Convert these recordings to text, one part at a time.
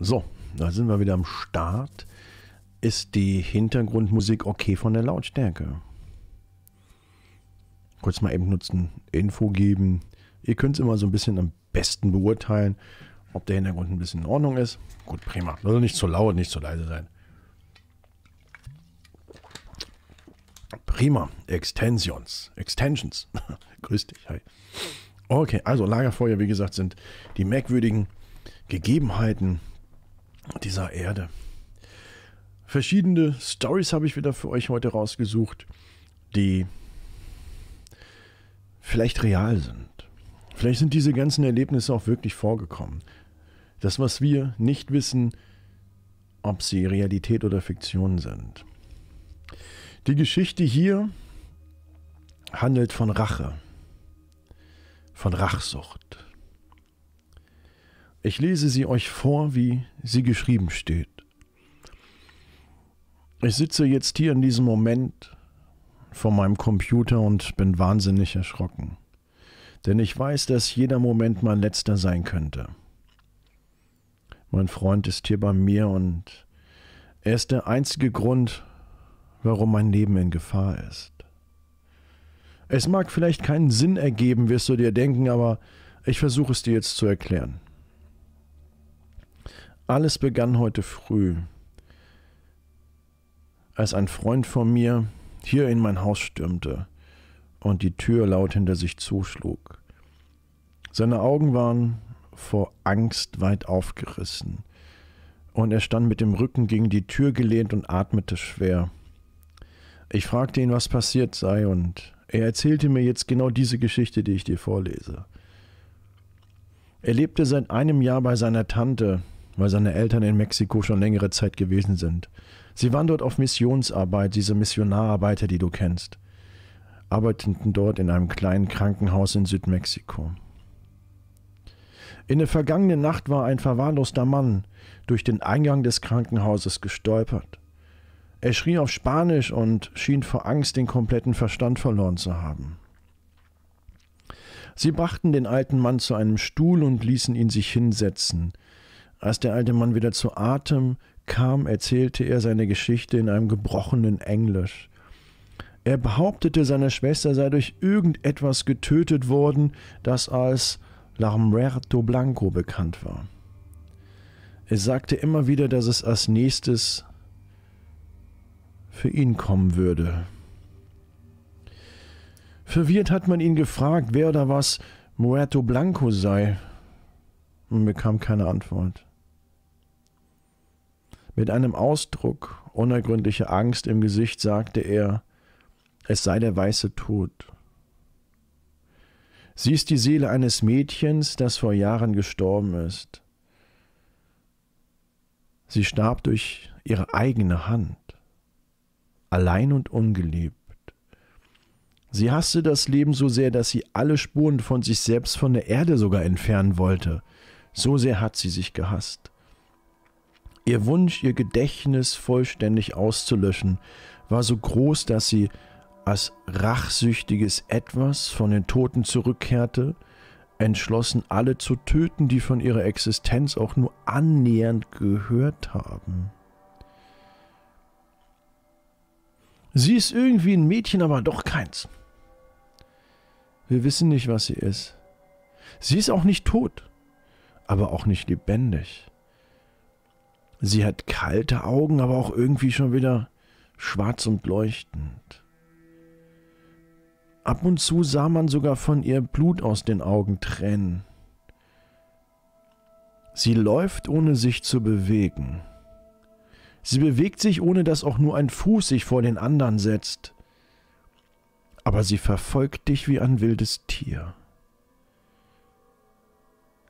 So, da sind wir wieder am Start. Ist die Hintergrundmusik okay von der Lautstärke? Kurz mal eben nutzen, Info geben. Ihr könnt es immer so ein bisschen am besten beurteilen, ob der Hintergrund ein bisschen in Ordnung ist. Gut, prima. Also nicht zu laut, nicht zu leise sein. Prima. Extensions. Grüß dich. Hi. Okay, also Lagerfeuer, wie gesagt, sind die merkwürdigen Gegebenheiten dieser Erde. Verschiedene Storys habe ich wieder für euch heute rausgesucht, die vielleicht real sind. Vielleicht sind diese ganzen Erlebnisse auch wirklich vorgekommen. Das, was wir nicht wissen, ob sie Realität oder Fiktion sind. Die Geschichte hier handelt von Rache, von Rachsucht. Ich lese sie euch vor, wie sie geschrieben steht. Ich sitze jetzt hier in diesem Moment vor meinem Computer und bin wahnsinnig erschrocken. Denn ich weiß, dass jeder Moment mein letzter sein könnte. Mein Freund ist hier bei mir und er ist der einzige Grund, warum mein Leben in Gefahr ist. Es mag vielleicht keinen Sinn ergeben, wirst du dir denken, aber ich versuche es dir jetzt zu erklären. Alles begann heute früh, als ein Freund von mir hier in mein Haus stürmte und die Tür laut hinter sich zuschlug. Seine Augen waren vor Angst weit aufgerissen und er stand mit dem Rücken gegen die Tür gelehnt und atmete schwer. Ich fragte ihn, was passiert sei, und er erzählte mir jetzt genau diese Geschichte, die ich dir vorlese. Er lebte seit einem Jahr bei seiner Tante, weil seine Eltern in Mexiko schon längere Zeit gewesen sind. Sie waren dort auf Missionsarbeit, diese Missionararbeiter, die du kennst, arbeiteten dort in einem kleinen Krankenhaus in Südmexiko. In der vergangenen Nacht war ein verwahrloster Mann durch den Eingang des Krankenhauses gestolpert. Er schrie auf Spanisch und schien vor Angst den kompletten Verstand verloren zu haben. Sie brachten den alten Mann zu einem Stuhl und ließen ihn sich hinsetzen. Als der alte Mann wieder zu Atem kam, erzählte er seine Geschichte in einem gebrochenen Englisch. Er behauptete, seine Schwester sei durch irgendetwas getötet worden, das als La Muerto Blanco bekannt war. Er sagte immer wieder, dass es als nächstes für ihn kommen würde. Verwirrt hat man ihn gefragt, wer oder was Muerto Blanco sei, und bekam keine Antwort. Mit einem Ausdruck unergründlicher Angst im Gesicht sagte er, es sei der weiße Tod. Sie ist die Seele eines Mädchens, das vor Jahren gestorben ist. Sie starb durch ihre eigene Hand, allein und ungeliebt. Sie hasste das Leben so sehr, dass sie alle Spuren von sich selbst von der Erde sogar entfernen wollte. So sehr hat sie sich gehasst. Ihr Wunsch, ihr Gedächtnis vollständig auszulöschen, war so groß, dass sie als rachsüchtiges Etwas von den Toten zurückkehrte, entschlossen, alle zu töten, die von ihrer Existenz auch nur annähernd gehört haben. Sie ist irgendwie ein Mädchen, aber doch keins. Wir wissen nicht, was sie ist. Sie ist auch nicht tot, aber auch nicht lebendig. Sie hat kalte Augen, aber auch irgendwie schon wieder schwarz und leuchtend. Ab und zu sah man sogar von ihr Blut aus den Augen tränen. Sie läuft, ohne sich zu bewegen. Sie bewegt sich, ohne dass auch nur ein Fuß sich vor den anderen setzt. Aber sie verfolgt dich wie ein wildes Tier.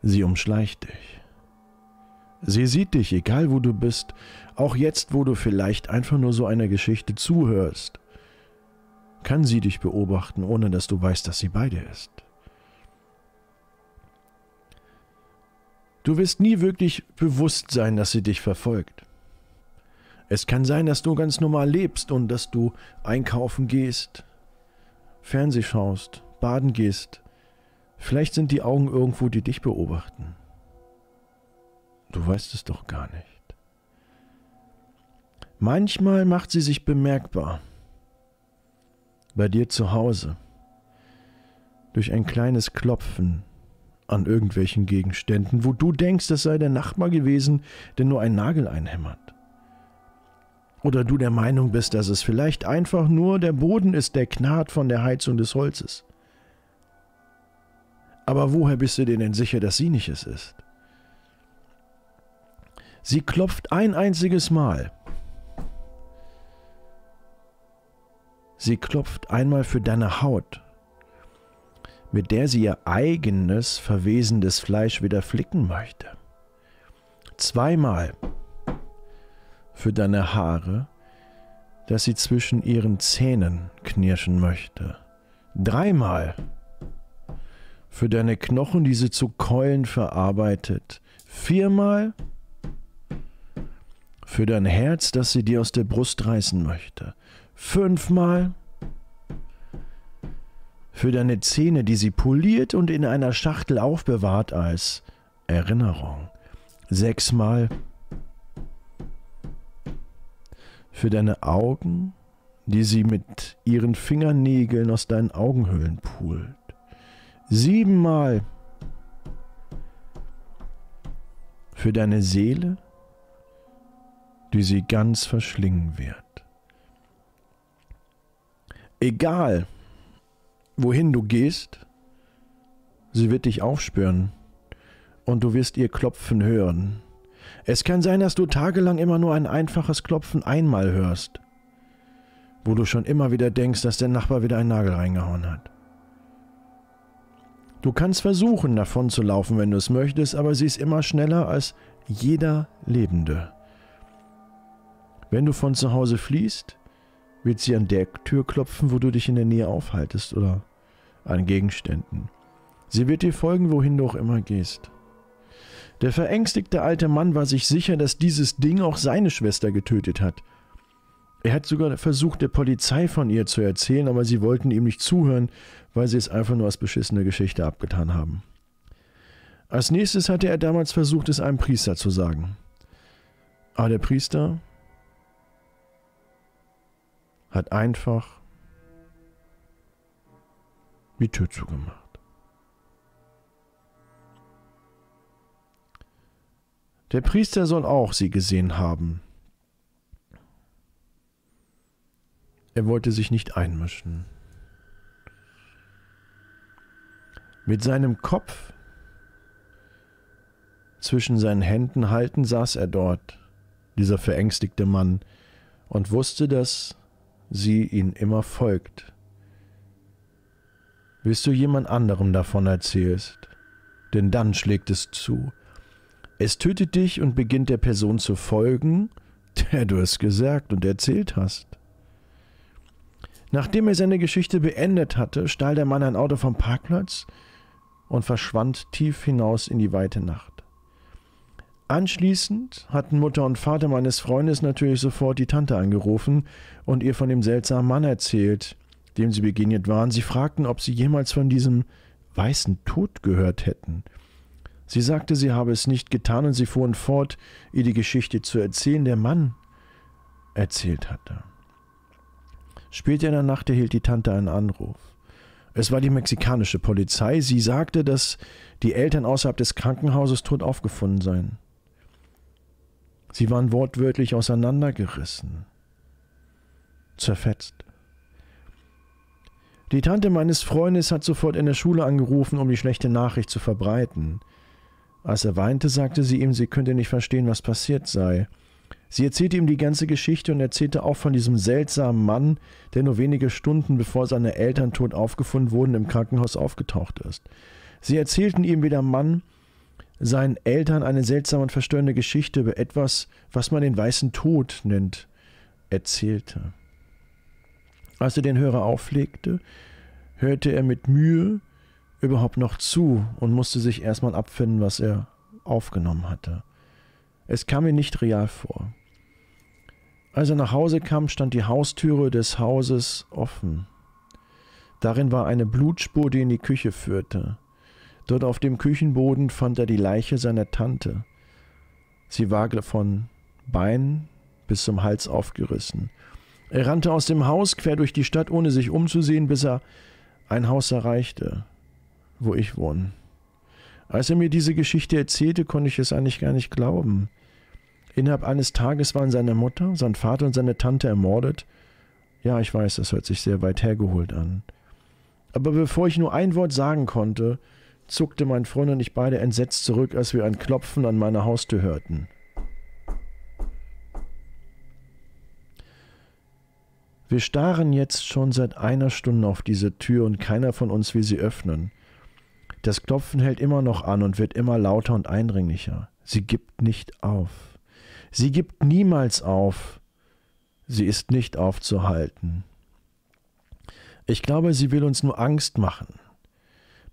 Sie umschleicht dich. Sie sieht dich, egal wo du bist, auch jetzt, wo du vielleicht einfach nur so einer Geschichte zuhörst. Kann sie dich beobachten, ohne dass du weißt, dass sie bei dir ist. Du wirst nie wirklich bewusst sein, dass sie dich verfolgt. Es kann sein, dass du ganz normal lebst und dass du einkaufen gehst, Fernseh schaust, baden gehst. Vielleicht sind die Augen irgendwo, die dich beobachten. Du weißt es doch gar nicht. Manchmal macht sie sich bemerkbar. Bei dir zu Hause. Durch ein kleines Klopfen an irgendwelchen Gegenständen, wo du denkst, es sei der Nachbar gewesen, der nur einen Nagel einhämmert. Oder du der Meinung bist, dass es vielleicht einfach nur der Boden ist, der knarrt von der Heizung des Holzes. Aber woher bist du dir denn sicher, dass sie nicht es ist? Sie klopft ein einziges Mal. Sie klopft einmal für deine Haut, mit der sie ihr eigenes, verwesendes Fleisch wieder flicken möchte. Zweimal für deine Haare, dass sie zwischen ihren Zähnen knirschen möchte. Dreimal für deine Knochen, die sie zu Keulen verarbeitet. Viermal für dein Herz, das sie dir aus der Brust reißen möchte. Fünfmal für deine Zähne, die sie poliert und in einer Schachtel aufbewahrt als Erinnerung. 6-mal für deine Augen, die sie mit ihren Fingernägeln aus deinen Augenhöhlen pult. 7-mal für deine Seele, die sie ganz verschlingen wird. Egal, wohin du gehst, sie wird dich aufspüren und du wirst ihr Klopfen hören. Es kann sein, dass du tagelang immer nur ein einfaches Klopfen einmal hörst, wo du schon immer wieder denkst, dass der Nachbar wieder einen Nagel reingehauen hat. Du kannst versuchen, davon zu laufen, wenn du es möchtest, aber sie ist immer schneller als jeder Lebende. Wenn du von zu Hause fliehst, wird sie an der Tür klopfen, wo du dich in der Nähe aufhaltest oder an Gegenständen. Sie wird dir folgen, wohin du auch immer gehst. Der verängstigte alte Mann war sich sicher, dass dieses Ding auch seine Schwester getötet hat. Er hat sogar versucht, der Polizei von ihr zu erzählen, aber sie wollten ihm nicht zuhören, weil sie es einfach nur als beschissene Geschichte abgetan haben. Als nächstes hatte er damals versucht, es einem Priester zu sagen. Aber der Priester hat einfach die Tür zugemacht. Der Priester soll auch sie gesehen haben. Er wollte sich nicht einmischen. Mit seinem Kopf zwischen seinen Händen haltend saß er dort, dieser verängstigte Mann, und wusste, dass sie ihn immer folgt. Bis du jemand anderem davon erzählst, denn dann schlägt es zu. Es tötet dich und beginnt der Person zu folgen, der du es gesagt und erzählt hast. Nachdem er seine Geschichte beendet hatte, stahl der Mann ein Auto vom Parkplatz und verschwand tief hinaus in die weite Nacht. Anschließend hatten Mutter und Vater meines Freundes natürlich sofort die Tante angerufen und ihr von dem seltsamen Mann erzählt, dem sie begegnet waren. Sie fragten, ob sie jemals von diesem weißen Tod gehört hätten. Sie sagte, sie habe es nicht getan und sie fuhren fort, ihr die Geschichte zu erzählen, der Mann erzählt hatte. Später in der Nacht erhielt die Tante einen Anruf. Es war die mexikanische Polizei. Sie sagte, dass die Eltern außerhalb des Krankenhauses tot aufgefunden seien. Sie waren wortwörtlich auseinandergerissen, zerfetzt. Die Tante meines Freundes hat sofort in der Schule angerufen, um die schlechte Nachricht zu verbreiten. Als er weinte, sagte sie ihm, sie könnte nicht verstehen, was passiert sei. Sie erzählte ihm die ganze Geschichte und erzählte auch von diesem seltsamen Mann, der nur wenige Stunden bevor seine Eltern tot aufgefunden wurden, im Krankenhaus aufgetaucht ist. Sie erzählten ihm, wie der Mann seinen Eltern eine seltsame und verstörende Geschichte über etwas, was man den weißen Tod nennt, erzählte. Als er den Hörer auflegte, hörte er mit Mühe überhaupt noch zu und musste sich erstmal abfinden, was er aufgenommen hatte. Es kam ihm nicht real vor. Als er nach Hause kam, stand die Haustüre des Hauses offen. Darin war eine Blutspur, die in die Küche führte. Dort auf dem Küchenboden fand er die Leiche seiner Tante. Sie war von Bein bis zum Hals aufgerissen. Er rannte aus dem Haus quer durch die Stadt, ohne sich umzusehen, bis er ein Haus erreichte, wo ich wohne. Als er mir diese Geschichte erzählte, konnte ich es eigentlich gar nicht glauben. Innerhalb eines Tages waren seine Mutter, sein Vater und seine Tante ermordet. Ja, ich weiß, das hört sich sehr weit hergeholt an. Aber bevor ich nur ein Wort sagen konnte, zuckte mein Freund und ich beide entsetzt zurück, als wir ein Klopfen an meiner Haustür hörten. Wir starren jetzt schon seit einer Stunde auf diese Tür und keiner von uns will sie öffnen. Das Klopfen hält immer noch an und wird immer lauter und eindringlicher. Sie gibt nicht auf. Sie gibt niemals auf. Sie ist nicht aufzuhalten. Ich glaube, sie will uns nur Angst machen.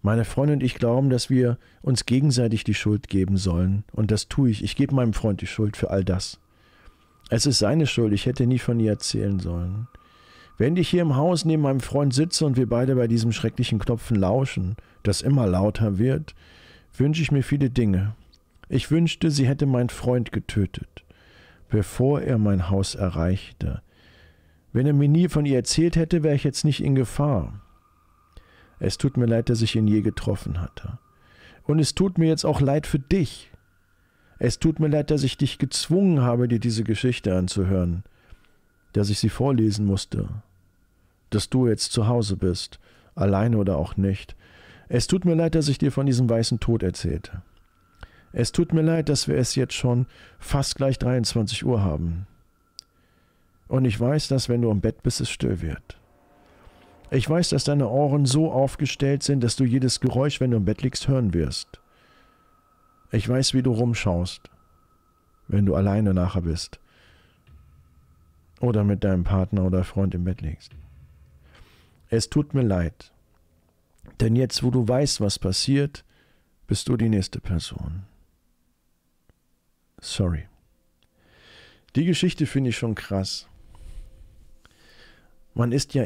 Meine Freundin und ich glauben, dass wir uns gegenseitig die Schuld geben sollen. Und das tue ich. Ich gebe meinem Freund die Schuld für all das. Es ist seine Schuld. Ich hätte nie von ihr erzählen sollen. Wenn ich hier im Haus neben meinem Freund sitze und wir beide bei diesem schrecklichen Klopfen lauschen, das immer lauter wird, wünsche ich mir viele Dinge. Ich wünschte, sie hätte meinen Freund getötet, bevor er mein Haus erreichte. Wenn er mir nie von ihr erzählt hätte, wäre ich jetzt nicht in Gefahr. Es tut mir leid, dass ich ihn je getroffen hatte. Und es tut mir jetzt auch leid für dich. Es tut mir leid, dass ich dich gezwungen habe, dir diese Geschichte anzuhören, dass ich sie vorlesen musste, dass du jetzt zu Hause bist, alleine oder auch nicht. Es tut mir leid, dass ich dir von diesem weißen Tod erzählte. Es tut mir leid, dass wir es jetzt schon fast gleich 23 Uhr haben. Und ich weiß, dass wenn du im Bett bist, es still wird. Ich weiß, dass deine Ohren so aufgestellt sind, dass du jedes Geräusch, wenn du im Bett liegst, hören wirst. Ich weiß, wie du rumschaust, wenn du alleine nachher bist. Oder mit deinem Partner oder Freund im Bett liegst. Es tut mir leid, denn jetzt, wo du weißt, was passiert, bist du die nächste Person. Sorry. Die Geschichte finde ich schon krass. Man ist ja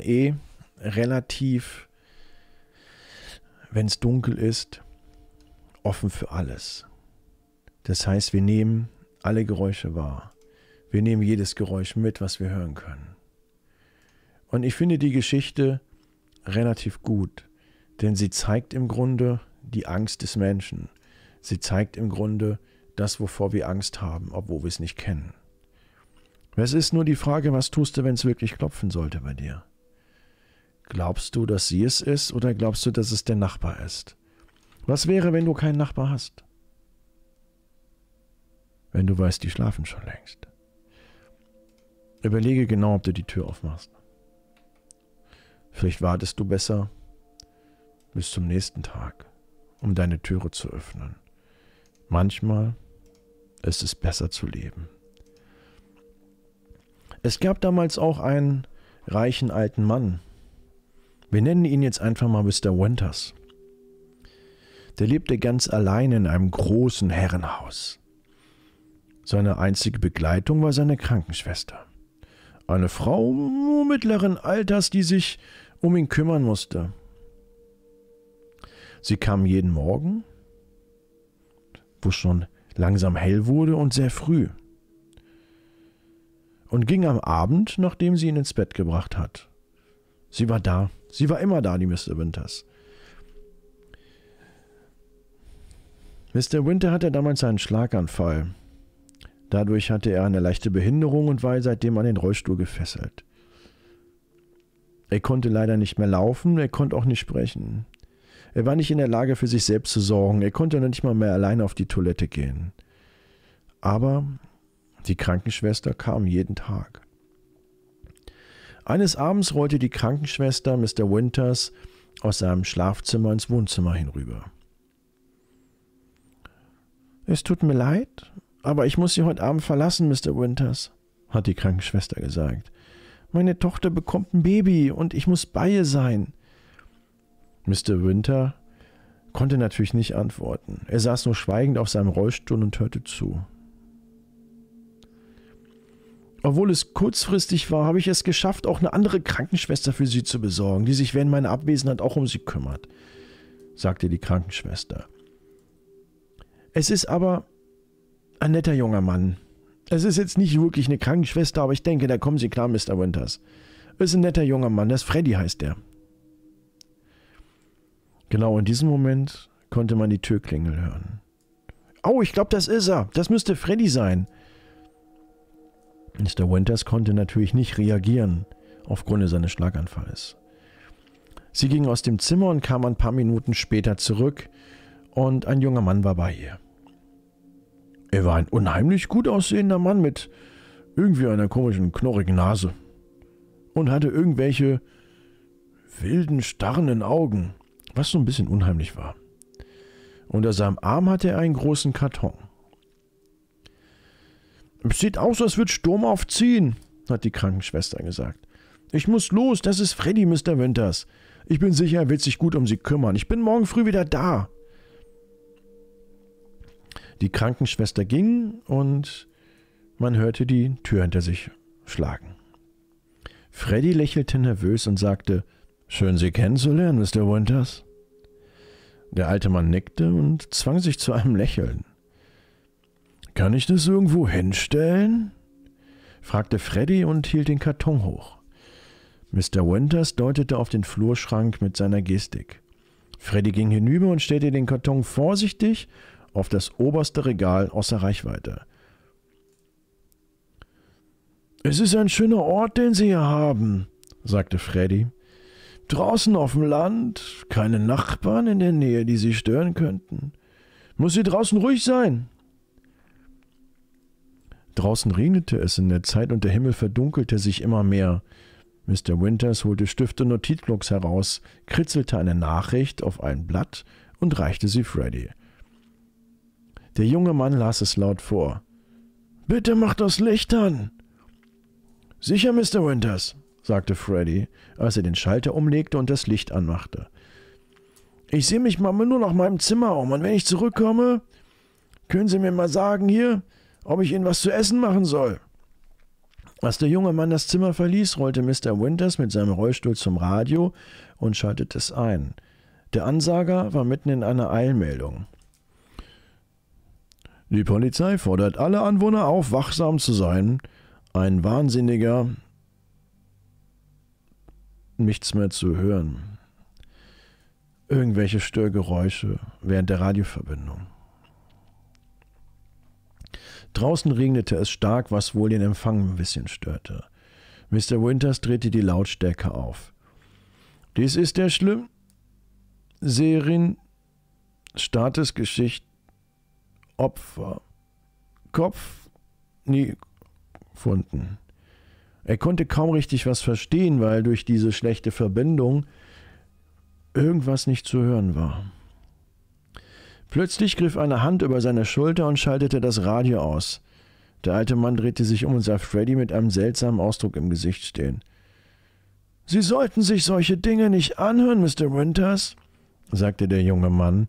relativ, wenn es dunkel ist, offen für alles. Das heißt, wir nehmen alle Geräusche wahr. Wir nehmen jedes Geräusch mit, was wir hören können. Und ich finde die Geschichte relativ gut, denn sie zeigt im Grunde die Angst des Menschen. Sie zeigt im Grunde das, wovor wir Angst haben, obwohl wir es nicht kennen. Es ist nur die Frage, was tust du, wenn es wirklich klopfen sollte bei dir? Glaubst du, dass sie es ist, oder glaubst du, dass es der Nachbar ist? Was wäre, wenn du keinen Nachbar hast? Wenn du weißt, die schlafen schon längst. Überlege genau, ob du die Tür aufmachst. Vielleicht wartest du besser bis zum nächsten Tag, um deine Türe zu öffnen. Manchmal ist es besser zu leben. Es gab damals auch einen reichen alten Mann. Wir nennen ihn jetzt einfach mal Mr. Winters. Der lebte ganz allein in einem großen Herrenhaus. Seine einzige Begleitung war seine Krankenschwester. Eine Frau mittleren Alters, die sich um ihn kümmern musste. Sie kam jeden Morgen, wo schon langsam hell wurde, und sehr früh. Und ging am Abend, nachdem sie ihn ins Bett gebracht hat. Sie war da. Sie war immer da, die Mr. Winters. Mr. Winter hatte damals einen Schlaganfall. Dadurch hatte er eine leichte Behinderung und war seitdem an den Rollstuhl gefesselt. Er konnte leider nicht mehr laufen, er konnte auch nicht sprechen. Er war nicht in der Lage, für sich selbst zu sorgen, er konnte nicht mal mehr alleine auf die Toilette gehen. Aber die Krankenschwester kam jeden Tag. Eines Abends rollte die Krankenschwester Mr. Winters aus seinem Schlafzimmer ins Wohnzimmer hinüber. »Es tut mir leid, aber ich muss Sie heute Abend verlassen, Mr. Winters«, hat die Krankenschwester gesagt. »Meine Tochter bekommt ein Baby und ich muss bei ihr sein.« Mr. Winter konnte natürlich nicht antworten. Er saß nur schweigend auf seinem Rollstuhl und hörte zu. Obwohl es kurzfristig war, habe ich es geschafft, auch eine andere Krankenschwester für Sie zu besorgen, die sich während meiner Abwesenheit auch um Sie kümmert, sagte die Krankenschwester. Es ist aber Ein netter junger Mann. Es ist jetzt nicht wirklich eine Krankenschwester, aber ich denke, da kommen Sie klar, Mr. Winters. Es ist ein netter junger Mann, das Freddy heißt er. Genau in diesem Moment konnte man die Türklingel hören. Oh, ich glaube, das ist er. Das müsste Freddy sein. Mr. Winters konnte natürlich nicht reagieren aufgrund seines Schlaganfalls. Sie ging aus dem Zimmer und kam ein paar Minuten später zurück und ein junger Mann war bei ihr. Er war ein unheimlich gut aussehender Mann mit irgendwie einer komischen, knorrigen Nase und hatte irgendwelche wilden, starrenden Augen, was so ein bisschen unheimlich war. Unter seinem Arm hatte er einen großen Karton. Es sieht aus, als würde Sturm aufziehen, hat die Krankenschwester gesagt. Ich muss los, das ist Freddy, Mr. Winters. Ich bin sicher, er wird sich gut um Sie kümmern. Ich bin morgen früh wieder da. Die Krankenschwester ging und man hörte die Tür hinter sich schlagen. Freddy lächelte nervös und sagte, »Schön, Sie kennenzulernen, Mr. Winters.« Der alte Mann nickte und zwang sich zu einem Lächeln. »Kann ich das irgendwo hinstellen?« fragte Freddy und hielt den Karton hoch. Mr. Winters deutete auf den Flurschrank mit seiner Gestik. Freddy ging hinüber und stellte den Karton vorsichtig auf das oberste Regal außer Reichweite. »Es ist ein schöner Ort, den Sie hier haben«, sagte Freddy. »Draußen auf dem Land, keine Nachbarn in der Nähe, die Sie stören könnten. Muss hier draußen ruhig sein.« Draußen regnete es in der Zeit und der Himmel verdunkelte sich immer mehr. Mr. Winters holte Stift und Notizblocks heraus, kritzelte eine Nachricht auf ein Blatt und reichte sie Freddy. Der junge Mann las es laut vor. »Bitte mach das Licht an!« »Sicher, Mr. Winters«, sagte Freddy, als er den Schalter umlegte und das Licht anmachte. »Ich sehe mich mal nur nach meinem Zimmer um und wenn ich zurückkomme, können Sie mir mal sagen hier, ob ich Ihnen was zu essen machen soll.« Als der junge Mann das Zimmer verließ, rollte Mr. Winters mit seinem Rollstuhl zum Radio und schaltete es ein. Der Ansager war mitten in einer Eilmeldung. Die Polizei fordert alle Anwohner auf, wachsam zu sein. Ein Wahnsinniger... Nichts mehr zu hören. Irgendwelche Störgeräusche während der Radioverbindung. Draußen regnete es stark, was wohl den Empfang ein bisschen störte. Mr. Winters drehte die Lautstärke auf. »Dies ist der Statusgeschichte Opfer. Kopf nie gefunden.« Er konnte kaum richtig was verstehen, weil durch diese schlechte Verbindung irgendwas nicht zu hören war. Plötzlich griff eine Hand über seine Schulter und schaltete das Radio aus. Der alte Mann drehte sich um und sah Freddy mit einem seltsamen Ausdruck im Gesicht stehen. »Sie sollten sich solche Dinge nicht anhören, Mr. Winters«, sagte der junge Mann,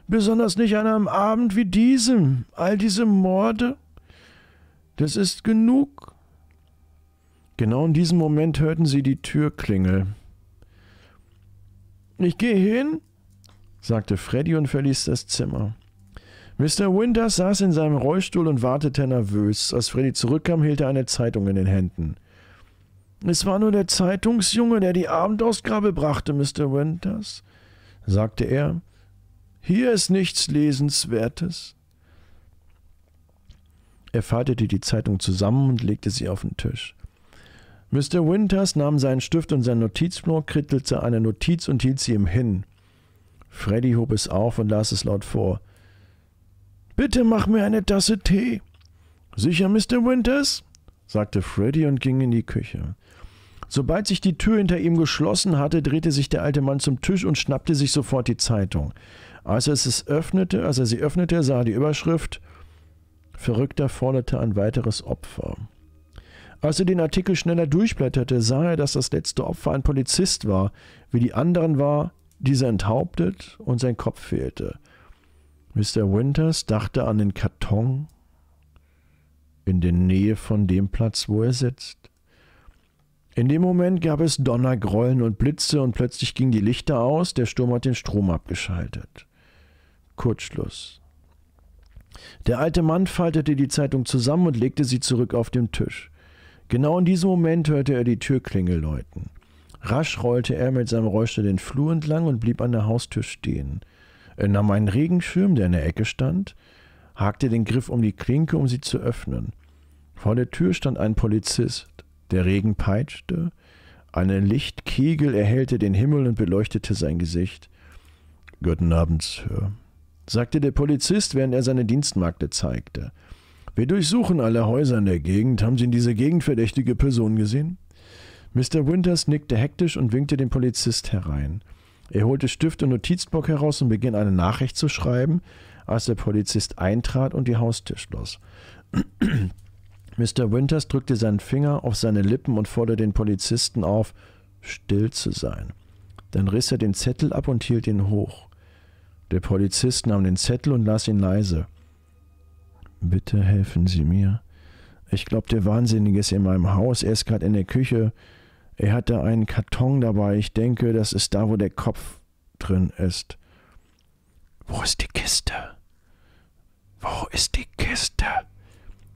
»besonders nicht an einem Abend wie diesem. All diese Morde, das ist genug.« Genau in diesem Moment hörten sie die Türklingel. »Ich gehe hin«, sagte Freddy und verließ das Zimmer. Mr. Winters saß in seinem Rollstuhl und wartete nervös. Als Freddy zurückkam, hielt er eine Zeitung in den Händen. »Es war nur der Zeitungsjunge, der die Abendausgabe brachte, Mr. Winters«, sagte er. »Hier ist nichts Lesenswertes.« Er faltete die Zeitung zusammen und legte sie auf den Tisch. Mr. Winters nahm seinen Stift und sein Notizblock, kritzelte eine Notiz und hielt sie ihm hin. Freddy hob es auf und las es laut vor. »Bitte mach mir eine Tasse Tee.« »Sicher, Mr. Winters?«, sagte Freddy und ging in die Küche. Sobald sich die Tür hinter ihm geschlossen hatte, drehte sich der alte Mann zum Tisch und schnappte sich sofort die Zeitung. Als er sie öffnete, sah er die Überschrift »Verrückter forderte ein weiteres Opfer«. Als er den Artikel schneller durchblätterte, sah er, dass das letzte Opfer ein Polizist war. Wie die anderen war dieser enthauptet und sein Kopf fehlte. Mr. Winters dachte an den Karton in der Nähe von dem Platz, wo er sitzt. In dem Moment gab es Donner, Grollen und Blitze und plötzlich gingen die Lichter aus, der Sturm hat den Strom abgeschaltet. Kurzschluss. Der alte Mann faltete die Zeitung zusammen und legte sie zurück auf den Tisch. Genau in diesem Moment hörte er die Türklingel läuten. Rasch rollte er mit seinem Rollstuhl den Flur entlang und blieb an der Haustür stehen. Er nahm einen Regenschirm, der in der Ecke stand, hakte den Griff um die Klinke, um sie zu öffnen. Vor der Tür stand ein Polizist. Der Regen peitschte, ein Lichtkegel erhellte den Himmel und beleuchtete sein Gesicht. »Guten Abend, Sir«, sagte der Polizist, während er seine Dienstmagd zeigte. »Wir durchsuchen alle Häuser in der Gegend. Haben Sie in dieser Gegend verdächtige Personen gesehen?« Mr. Winters nickte hektisch und winkte den Polizist herein. Er holte Stift und Notizblock heraus und begann eine Nachricht zu schreiben, als der Polizist eintrat und die Haustür schloss. Mr. Winters drückte seinen Finger auf seine Lippen und forderte den Polizisten auf, still zu sein. Dann riss er den Zettel ab und hielt ihn hoch. Der Polizist nahm den Zettel und las ihn leise. »Bitte helfen Sie mir. Ich glaube, der Wahnsinnige ist in meinem Haus. Er ist gerade in der Küche. Er hat da einen Karton dabei. Ich denke, das ist da, wo der Kopf drin ist.« »Wo ist die Kiste? Wo ist die Kiste?«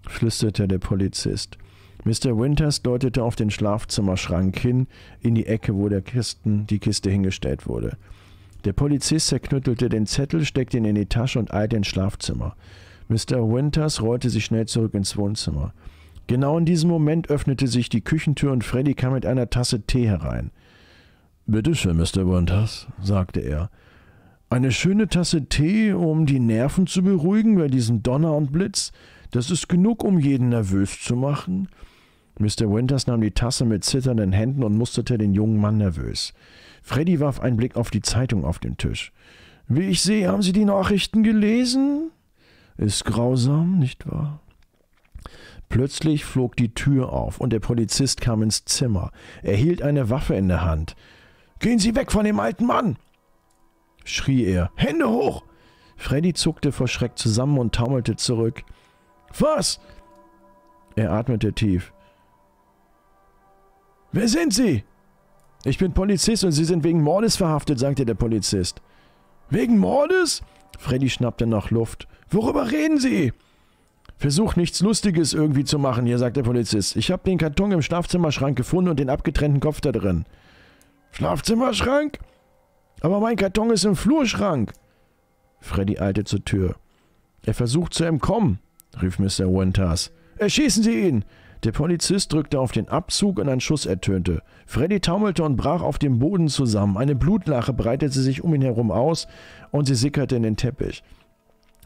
flüsterte der Polizist. Mr. Winters deutete auf den Schlafzimmerschrank hin, in die Ecke, wo die Kiste hingestellt wurde. Der Polizist zerknüttelte den Zettel, steckte ihn in die Tasche und eilte ins Schlafzimmer. Mr. Winters rollte sich schnell zurück ins Wohnzimmer. Genau in diesem Moment öffnete sich die Küchentür und Freddy kam mit einer Tasse Tee herein. »Bitte schön, Mr. Winters«, sagte er. »Eine schöne Tasse Tee, um die Nerven zu beruhigen bei diesem Donner und Blitz? Das ist genug, um jeden nervös zu machen.« Mr. Winters nahm die Tasse mit zitternden Händen und musterte den jungen Mann nervös. Freddy warf einen Blick auf die Zeitung auf den Tisch. »Wie ich sehe, haben Sie die Nachrichten gelesen? Ist grausam, nicht wahr?« Plötzlich flog die Tür auf und der Polizist kam ins Zimmer. Er hielt eine Waffe in der Hand. »Gehen Sie weg von dem alten Mann!« schrie er. »Hände hoch!« Freddy zuckte vor Schreck zusammen und taumelte zurück. »Was?« Er atmete tief. »Wer sind Sie?« »Ich bin Polizist und Sie sind wegen Mordes verhaftet«, sagte der Polizist. »Wegen Mordes?« Freddy schnappte nach Luft. »Worüber reden Sie?« »Versuch nichts Lustiges irgendwie zu machen hier«, sagte der Polizist. »Ich habe den Karton im Schlafzimmerschrank gefunden und den abgetrennten Kopf da drin.« »Schlafzimmerschrank? Aber mein Karton ist im Flurschrank.« Freddy eilte zur Tür. »Er versucht zu entkommen«, rief Mr. Winters. »Erschießen Sie ihn!« Der Polizist drückte auf den Abzug und ein Schuss ertönte. Freddy taumelte und brach auf dem Boden zusammen. Eine Blutlache breitete sich um ihn herum aus und sie sickerte in den Teppich.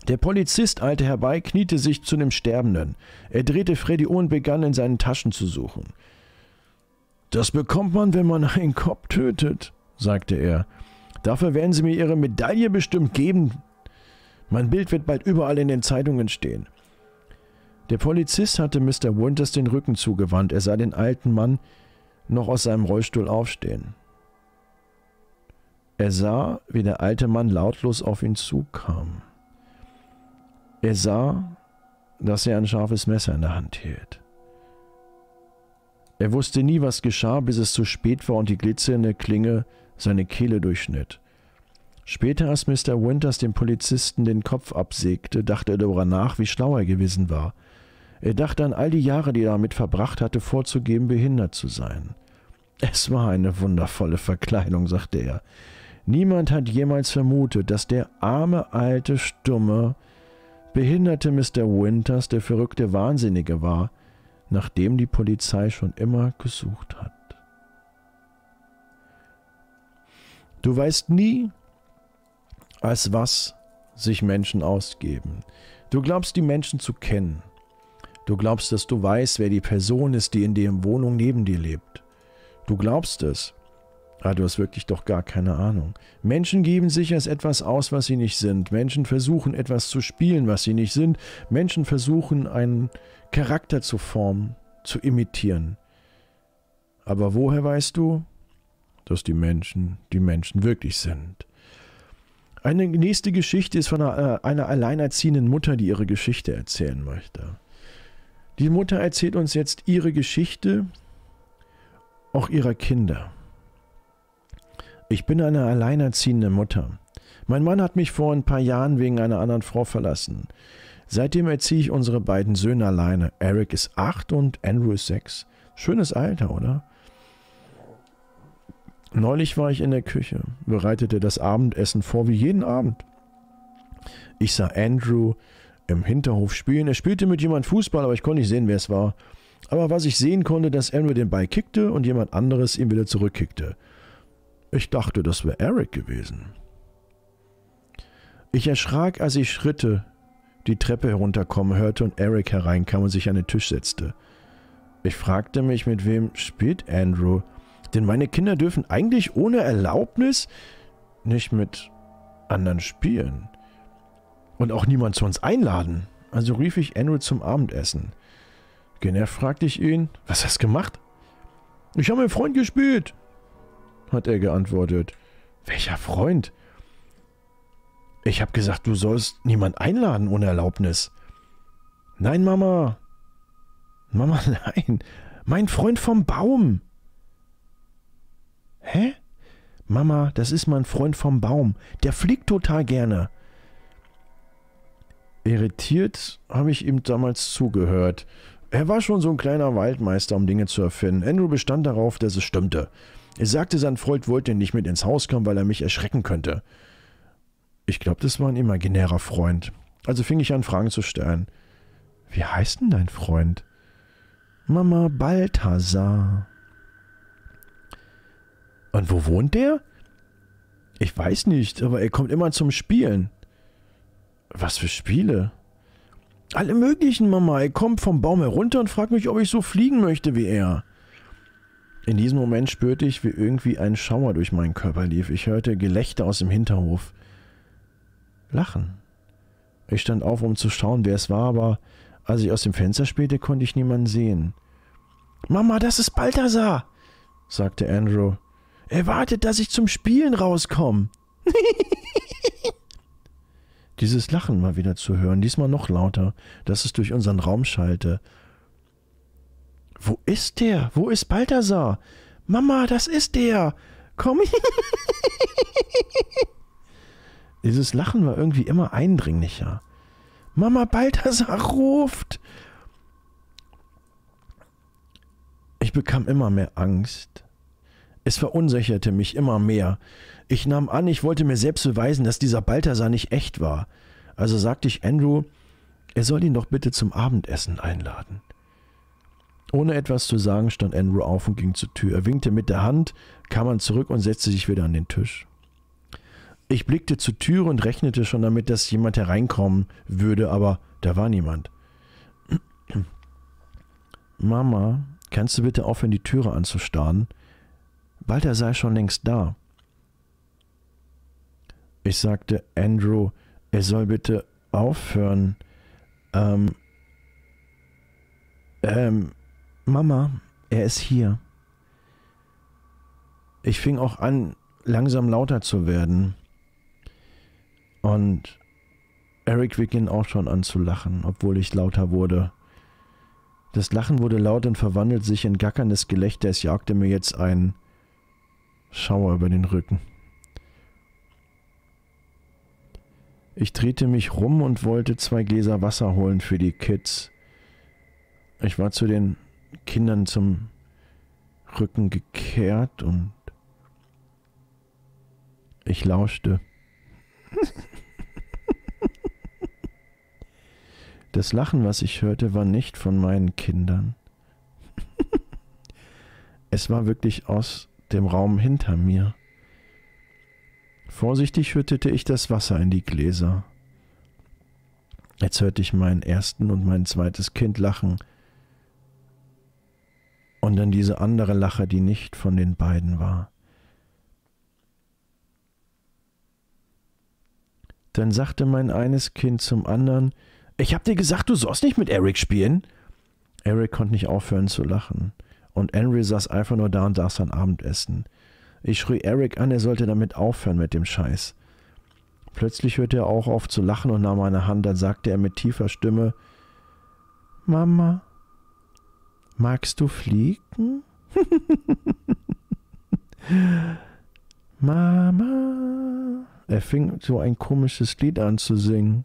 Der Polizist eilte herbei, kniete sich zu dem Sterbenden. Er drehte Freddy um und begann, in seinen Taschen zu suchen. »Das bekommt man, wenn man einen Kopf tötet«, sagte er. »Dafür werden Sie mir Ihre Medaille bestimmt geben. Mein Bild wird bald überall in den Zeitungen stehen.« Der Polizist hatte Mr. Winters den Rücken zugewandt. Er sah den alten Mann noch aus seinem Rollstuhl aufstehen. Er sah, wie der alte Mann lautlos auf ihn zukam. Er sah, dass er ein scharfes Messer in der Hand hielt. Er wusste nie, was geschah, bis es zu spät war und die glitzernde Klinge seine Kehle durchschnitt. Später, als Mr. Winters dem Polizisten den Kopf absägte, dachte er darüber nach, wie schlau er gewesen war. Er dachte an all die Jahre, die er damit verbracht hatte, vorzugeben, behindert zu sein. Es war eine wundervolle Verkleidung, sagte er. Niemand hat jemals vermutet, dass der arme, alte, stumme, behinderte Mr. Winters der verrückte Wahnsinnige war, nach dem die Polizei schon immer gesucht hat. Du weißt nie, als was sich Menschen ausgeben. Du glaubst, die Menschen zu kennen. Du glaubst, dass du weißt, wer die Person ist, die in der Wohnung neben dir lebt. Du glaubst es. Aber du hast wirklich doch gar keine Ahnung. Menschen geben sich als etwas aus, was sie nicht sind. Menschen versuchen, etwas zu spielen, was sie nicht sind. Menschen versuchen, einen Charakter zu formen, zu imitieren. Aber woher weißt du, dass die Menschen wirklich sind? Eine nächste Geschichte ist von einer alleinerziehenden Mutter, die ihre Geschichte erzählen möchte. Die Mutter erzählt uns jetzt ihre Geschichte, auch ihrer Kinder. Ich bin eine alleinerziehende Mutter. Mein Mann hat mich vor ein paar Jahren wegen einer anderen Frau verlassen. Seitdem erziehe ich unsere beiden Söhne alleine. Eric ist 8 und Andrew ist 6. Schönes Alter, oder? Neulich war ich in der Küche, bereitete das Abendessen vor wie jeden Abend. Ich sah Andrew im Hinterhof spielen. Er spielte mit jemand Fußball, aber ich konnte nicht sehen, wer es war. Aber was ich sehen konnte, dass Andrew den Ball kickte und jemand anderes ihn wieder zurückkickte. Ich dachte, das wäre Eric gewesen. Ich erschrak, als ich Schritte die Treppe herunterkommen hörte und Eric hereinkam und sich an den Tisch setzte. Ich fragte mich, mit wem spielt Andrew? Denn meine Kinder dürfen eigentlich ohne Erlaubnis nicht mit anderen spielen. Und auch niemand zu uns einladen. Also rief ich Andrew zum Abendessen. Genervt fragte ich ihn, was hast du gemacht? Ich habe mit einem Freund gespielt, hat er geantwortet. Welcher Freund? Ich habe gesagt, du sollst niemand einladen ohne Erlaubnis. Nein, Mama. Mama, nein. Mein Freund vom Baum. Hä? Mama, das ist mein Freund vom Baum. Der fliegt total gerne. Irritiert habe ich ihm damals zugehört. Er war schon so ein kleiner Waldmeister, um Dinge zu erfinden. Andrew bestand darauf, dass es stimmte. Er sagte, sein Freund wollte nicht mit ins Haus kommen, weil er mich erschrecken könnte. Ich glaube, das war ein imaginärer Freund. Also fing ich an, Fragen zu stellen. Wie heißt denn dein Freund? Mama, Balthasar. Und wo wohnt der? Ich weiß nicht, aber er kommt immer zum Spielen. Was für Spiele? Alle möglichen, Mama. Er kommt vom Baum herunter und fragt mich, ob ich so fliegen möchte wie er. In diesem Moment spürte ich, wie irgendwie ein Schauer durch meinen Körper lief. Ich hörte Gelächter aus dem Hinterhof. Lachen. Ich stand auf, um zu schauen, wer es war, aber als ich aus dem Fenster spähte, konnte ich niemanden sehen. Mama, das ist Balthasar, sagte Andrew. Er wartet, dass ich zum Spielen rauskomme. Dieses Lachen war wieder zu hören, diesmal noch lauter, dass es durch unseren Raum schallte. Wo ist der? Wo ist Balthasar? Mama, das ist der. Komm. Dieses Lachen war irgendwie immer eindringlicher. Mama, Balthasar ruft. Ich bekam immer mehr Angst. Es verunsicherte mich immer mehr. Ich nahm an, ich wollte mir selbst beweisen, dass dieser Balthasar nicht echt war. Also sagte ich Andrew, er soll ihn doch bitte zum Abendessen einladen. Ohne etwas zu sagen, stand Andrew auf und ging zur Tür. Er winkte mit der Hand, kam dann zurück und setzte sich wieder an den Tisch. Ich blickte zur Tür und rechnete schon damit, dass jemand hereinkommen würde, aber da war niemand. Mama, kannst du bitte aufhören, die Türe anzustarren? Balthasar sei schon längst da. Ich sagte Andrew, er soll bitte aufhören. Mama, er ist hier. Ich fing auch an, langsam lauter zu werden. Und Eric begann auch schon an zu lachen, obwohl ich lauter wurde. Das Lachen wurde laut und verwandelte sich in gackerndes Gelächter. Es jagte mir jetzt ein Schauer über den Rücken. Ich drehte mich rum und wollte 2 Gläser Wasser holen für die Kids. Ich war zu den Kindern zum Rücken gekehrt und ich lauschte. Das Lachen, was ich hörte, war nicht von meinen Kindern. Es war wirklich aus dem Raum hinter mir. Vorsichtig schüttete ich das Wasser in die Gläser. Jetzt hörte ich meinen ersten und mein zweites Kind lachen. Und dann diese andere Lache, die nicht von den beiden war. Dann sagte mein eines Kind zum anderen, ich hab dir gesagt, du sollst nicht mit Eric spielen. Eric konnte nicht aufhören zu lachen. Und Andrew saß einfach nur da und saß sein Abendessen. Ich schrie Eric an, er sollte damit aufhören mit dem Scheiß. Plötzlich hörte er auch auf zu lachen und nahm meine Hand. Dann sagte er mit tiefer Stimme, Mama, magst du fliegen? Mama. Er fing so ein komisches Lied an zu singen.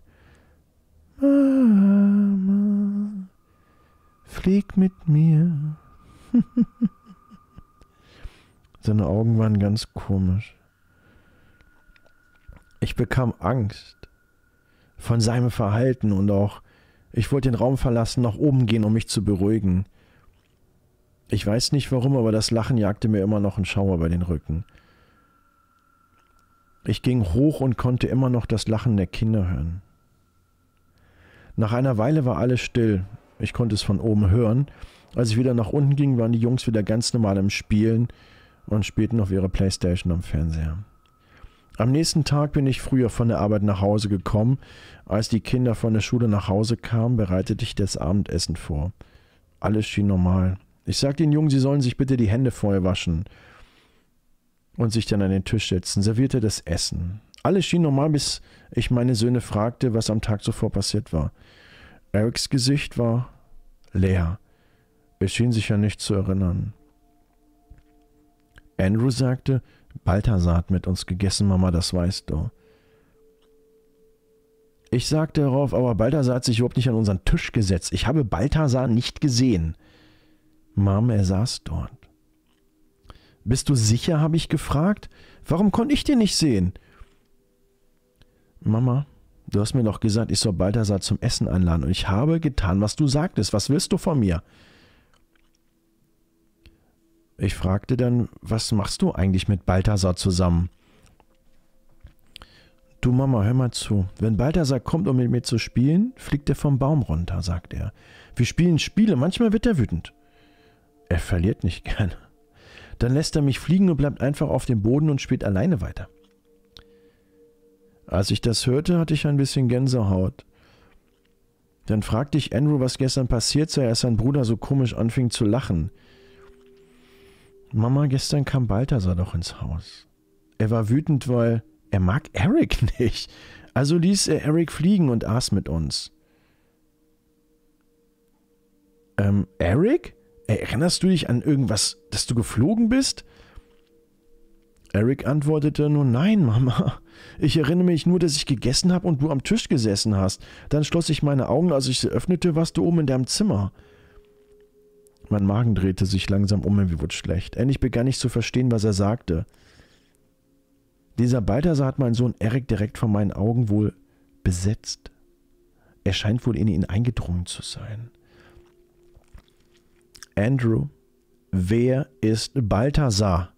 Mama. Mama, flieg mit mir. Seine Augen waren ganz komisch. Ich bekam Angst von seinem Verhalten und auch, ich wollte den Raum verlassen, nach oben gehen, um mich zu beruhigen. Ich weiß nicht warum, aber das Lachen jagte mir immer noch einen Schauer bei den Rücken. Ich ging hoch und konnte immer noch das Lachen der Kinder hören. Nach einer Weile war alles still. Ich konnte es von oben hören. Als ich wieder nach unten ging, waren die Jungs wieder ganz normal im Spielen und spielten auf ihre Playstation am Fernseher. Am nächsten Tag bin ich früher von der Arbeit nach Hause gekommen. Als die Kinder von der Schule nach Hause kamen, bereitete ich das Abendessen vor. Alles schien normal. Ich sagte den Jungen, sie sollen sich bitte die Hände vorher waschen und sich dann an den Tisch setzen, servierte das Essen. Alles schien normal, bis ich meine Söhne fragte, was am Tag zuvor passiert war. Erics Gesicht war leer. Er schien sich an nichts zu erinnern. Andrew sagte, Balthasar hat mit uns gegessen, Mama, das weißt du. Ich sagte darauf, aber Balthasar hat sich überhaupt nicht an unseren Tisch gesetzt. Ich habe Balthasar nicht gesehen. Mom, er saß dort. Bist du sicher, habe ich gefragt. Warum konnte ich den nicht sehen? Mama, du hast mir doch gesagt, ich soll Balthasar zum Essen einladen und ich habe getan, was du sagtest. Was willst du von mir? Ich fragte dann, was machst du eigentlich mit Balthasar zusammen? Du Mama, hör mal zu. Wenn Balthasar kommt, um mit mir zu spielen, fliegt er vom Baum runter, sagt er. Wir spielen Spiele, manchmal wird er wütend. Er verliert nicht gern. Dann lässt er mich fliegen und bleibt einfach auf dem Boden und spielt alleine weiter. Als ich das hörte, hatte ich ein bisschen Gänsehaut. Dann fragte ich Andrew, was gestern passiert sei, als sein Bruder so komisch anfing zu lachen. Mama, gestern kam Balthasar doch ins Haus. Er war wütend, weil er mag Eric nicht. Also ließ er Eric fliegen und aß mit uns. Eric? Erinnerst du dich an irgendwas, dass du geflogen bist? Eric antwortete nur, nein, Mama. Ich erinnere mich nur, dass ich gegessen habe und du am Tisch gesessen hast. Dann schloss ich meine Augen, als ich sie öffnete, warst du oben in deinem Zimmer. Mein Magen drehte sich langsam um und mir wurde schlecht. Endlich begann ich zu verstehen, was er sagte. Dieser Balthasar hat meinen Sohn Eric direkt vor meinen Augen wohl besetzt. Er scheint wohl in ihn eingedrungen zu sein. Andrew, wer ist Balthasar?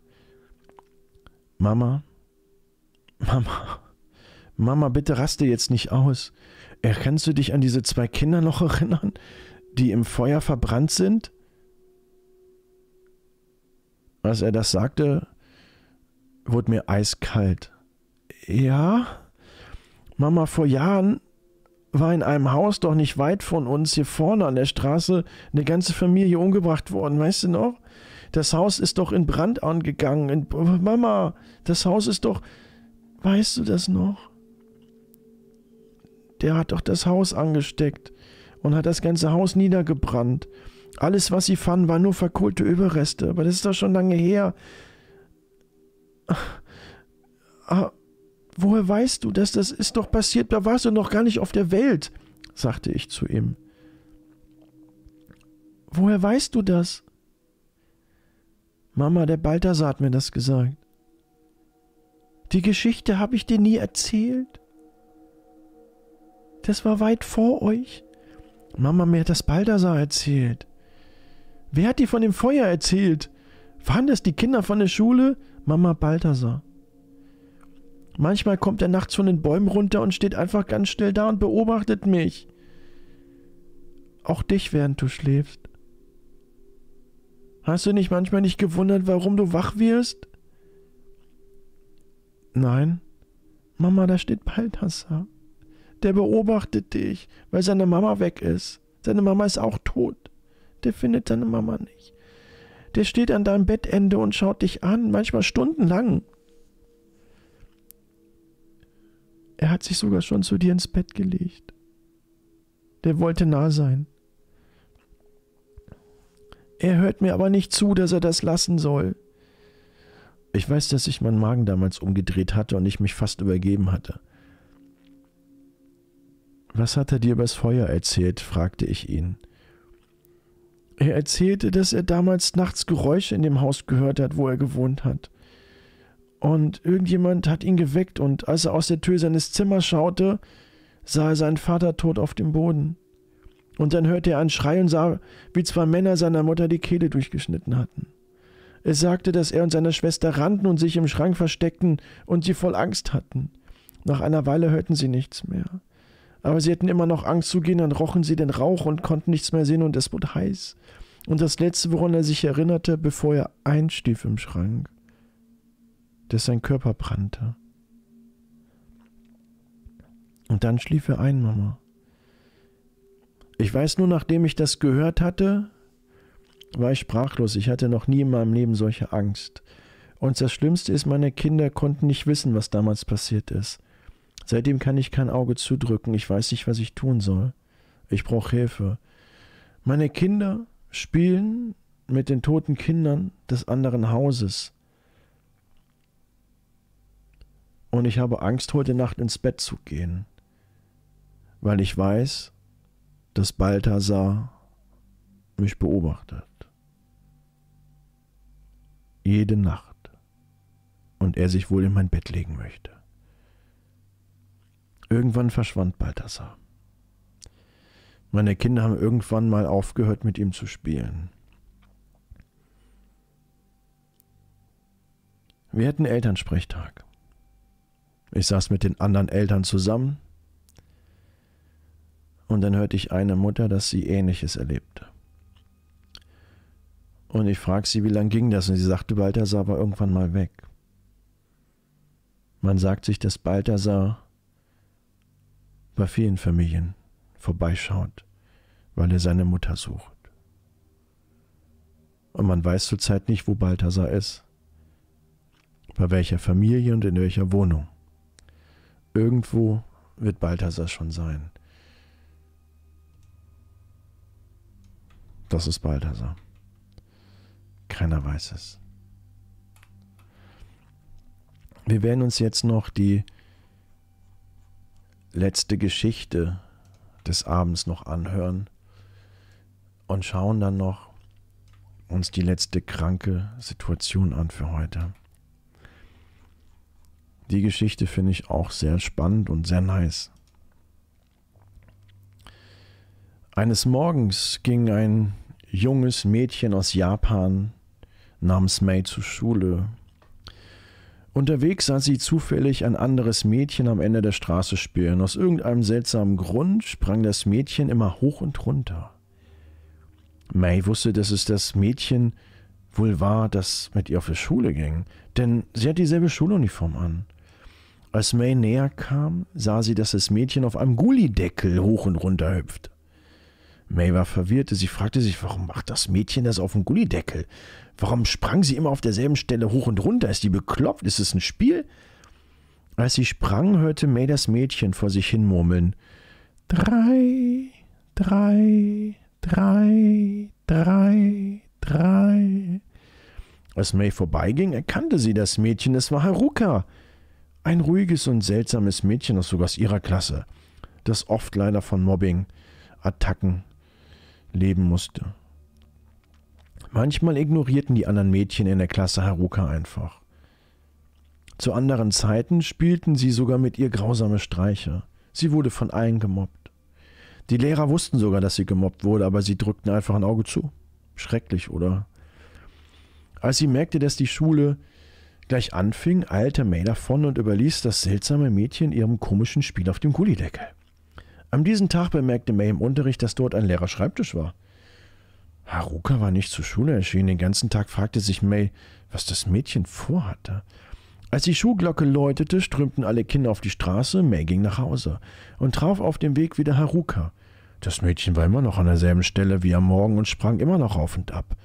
Mama, bitte raste jetzt nicht aus. Kannst du dich an diese 2 Kinder noch erinnern, die im Feuer verbrannt sind? Als er das sagte, wurde mir eiskalt. Ja? Mama, vor Jahren war in einem Haus doch nicht weit von uns hier vorne an der Straße eine ganze Familie umgebracht worden, weißt du noch? Das Haus ist doch in Brand angegangen. Mama, das Haus ist doch... Weißt du das noch? Der hat doch das Haus angesteckt und hat das ganze Haus niedergebrannt. Alles, was sie fanden, waren nur verkohlte Überreste. Aber das ist doch schon lange her. Woher weißt du, dass das ist doch passiert? Da warst du noch gar nicht auf der Welt, sagte ich zu ihm. Woher weißt du das? Mama, der Balthasar hat mir das gesagt. Die Geschichte habe ich dir nie erzählt. Das war weit vor euch. Mama, mir hat das Balthasar erzählt. Wer hat dir von dem Feuer erzählt? Waren das die Kinder von der Schule? Mama, Balthasar. Manchmal kommt er nachts von den Bäumen runter und steht einfach ganz still da und beobachtet mich. Auch dich, während du schläfst. Hast du dich manchmal nicht gewundert, warum du wach wirst? Nein. Mama, da steht Balthasar. Der beobachtet dich, weil seine Mama weg ist. Seine Mama ist auch tot. Der findet seine Mama nicht. Der steht an deinem Bettende und schaut dich an, manchmal stundenlang. Er hat sich sogar schon zu dir ins Bett gelegt. Der wollte nah sein. Er hört mir aber nicht zu, dass er das lassen soll. Ich weiß, dass sich mein Magen damals umgedreht hatte und ich mich fast übergeben hatte. Was hat er dir übers Feuer erzählt?, fragte ich ihn. Er erzählte, dass er damals nachts Geräusche in dem Haus gehört hat, wo er gewohnt hat. Und irgendjemand hat ihn geweckt, und als er aus der Tür seines Zimmers schaute, sah er seinen Vater tot auf dem Boden. Und dann hörte er einen Schrei und sah, wie 2 Männer seiner Mutter die Kehle durchgeschnitten hatten. Er sagte, dass er und seine Schwester rannten und sich im Schrank versteckten und sie voll Angst hatten. Nach einer Weile hörten sie nichts mehr. Aber sie hatten immer noch Angst zu gehen, dann rochen sie den Rauch und konnten nichts mehr sehen und es wurde heiß. Und das Letzte, woran er sich erinnerte, bevor er einschlief im Schrank, dass sein Körper brannte. Und dann schlief er ein, Mama. Ich weiß nur, nachdem ich das gehört hatte, war ich sprachlos. Ich hatte noch nie in meinem Leben solche Angst. Und das Schlimmste ist, meine Kinder konnten nicht wissen, was damals passiert ist. Seitdem kann ich kein Auge zudrücken. Ich weiß nicht, was ich tun soll. Ich brauche Hilfe. Meine Kinder spielen mit den toten Kindern des anderen Hauses. Und ich habe Angst, heute Nacht ins Bett zu gehen, weil ich weiß, dass Balthasar mich beobachtet. Jede Nacht. Und er sich wohl in mein Bett legen möchte. Irgendwann verschwand Balthasar. Meine Kinder haben irgendwann mal aufgehört, mit ihm zu spielen. Wir hatten Elternsprechtag. Ich saß mit den anderen Eltern zusammen und dann hörte ich eine Mutter, dass sie Ähnliches erlebte. Und ich fragte sie, wie lange ging das? Und sie sagte, Balthasar war irgendwann mal weg. Man sagt sich, dass Balthasar bei vielen Familien vorbeischaut, weil er seine Mutter sucht. Und man weiß zurzeit nicht, wo Balthasar ist, bei welcher Familie und in welcher Wohnung. Irgendwo wird Balthasar schon sein. Das ist Balthasar. Keiner weiß es. Wir werden uns jetzt noch die letzte Geschichte des Abends noch anhören und schauen dann noch uns die letzte kranke Situation an für heute. Die Geschichte finde ich auch sehr spannend und sehr nice. Eines Morgens ging ein junges Mädchen aus Japan namens Mei zur Schule. Unterwegs sah sie zufällig ein anderes Mädchen am Ende der Straße spielen. Aus irgendeinem seltsamen Grund sprang das Mädchen immer hoch und runter. Mei wusste, dass es das Mädchen wohl war, das mit ihr auf die Schule ging, denn sie hat dieselbe Schuluniform an. Als Mei näher kam, sah sie, dass das Mädchen auf einem Gullideckel hoch und runter hüpft. Mei war verwirrt. Sie fragte sich, warum macht das Mädchen das auf dem Gullideckel? Warum sprang sie immer auf derselben Stelle hoch und runter? Ist die bekloppt? Ist es ein Spiel? Als sie sprang, hörte Mei das Mädchen vor sich hin murmeln. 3, 3, 3, 3, 3. Als Mei vorbeiging, erkannte sie das Mädchen. Es war Haruka. Ein ruhiges und seltsames Mädchen, das sogar aus ihrer Klasse, das oft leider von Mobbing-Attacken leben musste. Manchmal ignorierten die anderen Mädchen in der Klasse Haruka einfach. Zu anderen Zeiten spielten sie sogar mit ihr grausame Streiche. Sie wurde von allen gemobbt. Die Lehrer wussten sogar, dass sie gemobbt wurde, aber sie drückten einfach ein Auge zu. Schrecklich, oder? Als sie merkte, dass die Schule gleich anfing, eilte Mei davon und überließ das seltsame Mädchen ihrem komischen Spiel auf dem Gullideckel. An diesem Tag bemerkte Mei im Unterricht, dass dort ein leerer Schreibtisch war. Haruka war nicht zur Schule erschienen. Den ganzen Tag fragte sich Mei, was das Mädchen vorhatte. Als die Schulglocke läutete, strömten alle Kinder auf die Straße. Mei ging nach Hause und traf auf dem Weg wieder Haruka. Das Mädchen war immer noch an derselben Stelle wie am Morgen und sprang immer noch auf und ab.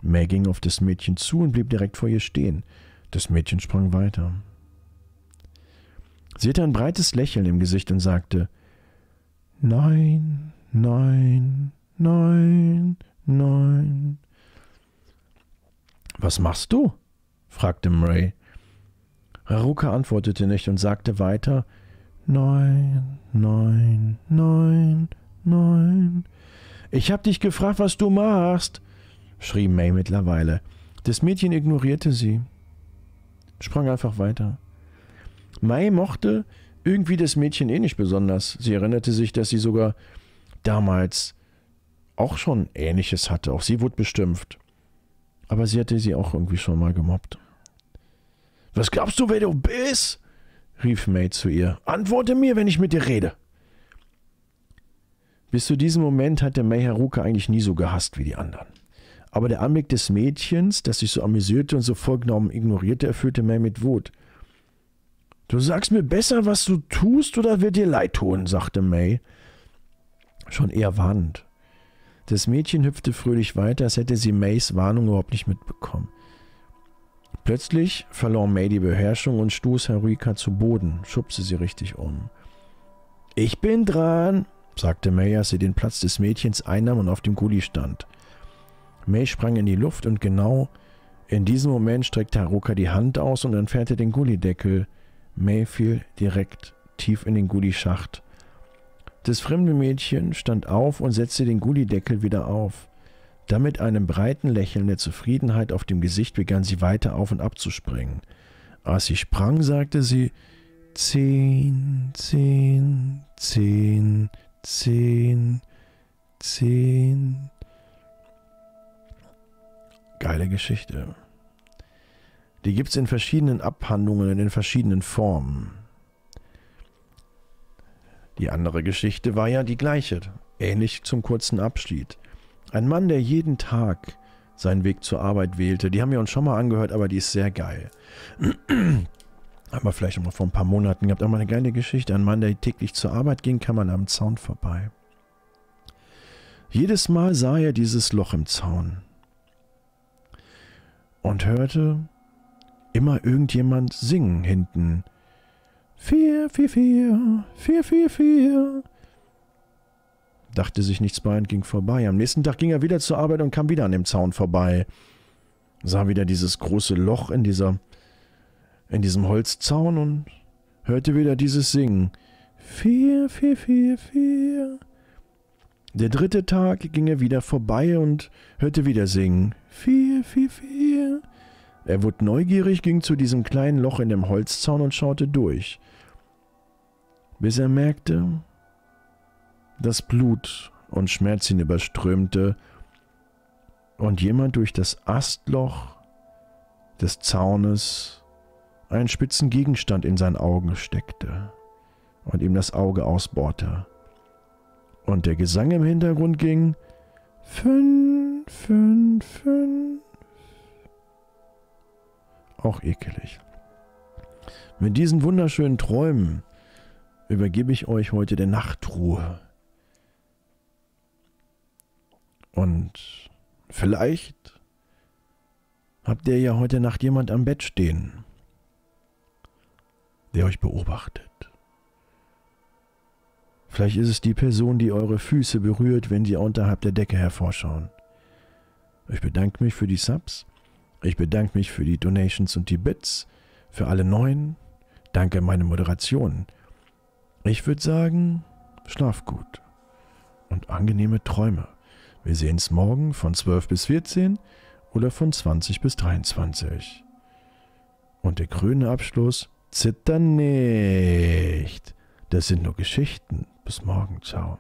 Mei ging auf das Mädchen zu und blieb direkt vor ihr stehen. Das Mädchen sprang weiter. Sie hatte ein breites Lächeln im Gesicht und sagte, Nein, nein, nein, nein. Was machst du? Fragte Mei. Haruka antwortete nicht und sagte weiter, 9, 9, 9, 9. Ich hab dich gefragt, was du machst, schrie May mittlerweile. Das Mädchen ignorierte sie, sprang einfach weiter. May mochte irgendwie das Mädchen eh nicht besonders. Sie erinnerte sich, dass sie sogar damals auch schon Ähnliches hatte. Auch sie wurde beschimpft. Aber sie hatte sie auch irgendwie schon mal gemobbt. »Was glaubst du, wer du bist?« rief May zu ihr. »Antworte mir, wenn ich mit dir rede.« Bis zu diesem Moment hatte May Haruka eigentlich nie so gehasst wie die anderen. Aber der Anblick des Mädchens, das sich so amüsierte und so vollgenommen ignorierte, erfüllte May mit Wut. »Du sagst mir besser, was du tust, oder wird dir leid tun«, sagte May, schon eher warnend. Das Mädchen hüpfte fröhlich weiter, als hätte sie Mays Warnung überhaupt nicht mitbekommen. Plötzlich verlor May die Beherrschung und stieß Haruka zu Boden, schubste sie richtig um. »Ich bin dran«, sagte May, als sie den Platz des Mädchens einnahm und auf dem Gully stand. May sprang in die Luft und genau in diesem Moment streckte Haruka die Hand aus und entfernte den Gullydeckel. May fiel direkt tief in den Gullyschacht. Das fremde Mädchen stand auf und setzte den Gullydeckel wieder auf. Dann mit einem breiten Lächeln der Zufriedenheit auf dem Gesicht begann sie weiter auf und ab zu springen. Als sie sprang, sagte sie 10, 10, 10, 10, 10. Geile Geschichte. Die gibt es in verschiedenen Abhandlungen und in verschiedenen Formen. Die andere Geschichte war ja die gleiche, ähnlich zum kurzen Abschied. Ein Mann, der jeden Tag seinen Weg zur Arbeit wählte. Die haben wir uns schon mal angehört, aber die ist sehr geil. Haben wir vielleicht noch mal vor ein paar Monaten gehabt. Auch mal eine geile Geschichte. Ein Mann, der täglich zur Arbeit ging, kam an einem Zaun vorbei. Jedes Mal sah er dieses Loch im Zaun und hörte immer irgendjemand singen hinten. 4, 4, 4, 4, 4, 4. Dachte sich nichts bei und ging vorbei. Am nächsten Tag ging er wieder zur Arbeit und kam wieder an dem Zaun vorbei. Sah wieder dieses große Loch in diesem Holzzaun und hörte wieder dieses Singen. 4, 4, 4, 4. Der dritte Tag ging er wieder vorbei und hörte wieder singen. 4, 4, 4. Er wurde neugierig, ging zu diesem kleinen Loch in dem Holzzaun und schaute durch. Bis er merkte, dass Blut und Schmerz ihn überströmte und jemand durch das Astloch des Zaunes einen spitzen Gegenstand in sein Auge steckte und ihm das Auge ausbohrte. Und der Gesang im Hintergrund ging 5, 5, 5. Auch ekelig. Mit diesen wunderschönen Träumen übergebe ich euch heute der Nachtruhe. Und vielleicht habt ihr ja heute Nacht jemand am Bett stehen, der euch beobachtet. Vielleicht ist es die Person, die eure Füße berührt, wenn sie unterhalb der Decke hervorschauen. Ich bedanke mich für die Subs. Ich bedanke mich für die Donations und die Bits. Für alle Neuen. Danke meine Moderation. Ich würde sagen, schlaf gut und angenehme Träume. Wir sehen uns morgen von 12 bis 14 oder von 20 bis 23. Und der grüne Abschluss, zitter nicht. Das sind nur Geschichten. Bis morgen, ciao.